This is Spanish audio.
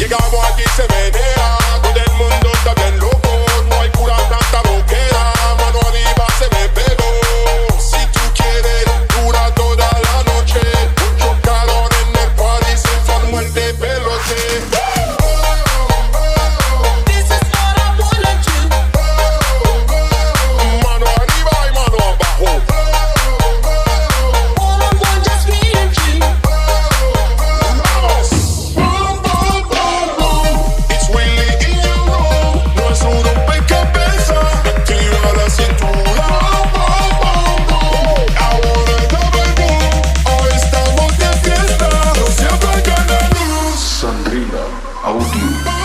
Llegamos aquí se menea, todo el mundo está bien loco, no hay cura tanta loquera, mano arriba se me pegó. Si tú quieres, dura toda la noche, mucho calor en el party, se formó el despelote. This is what I wanna do. Mano arriba y mano abajo. All I want just me and you. Vamos. Boom, boom, boom, boom. It's Willy in your room. No es un rompecabezas. Activa la cintura. Boom, boom, boom. Ahora double boom. Hoy estamos de fiesta. No siempre gana luz. Sandrina Audio.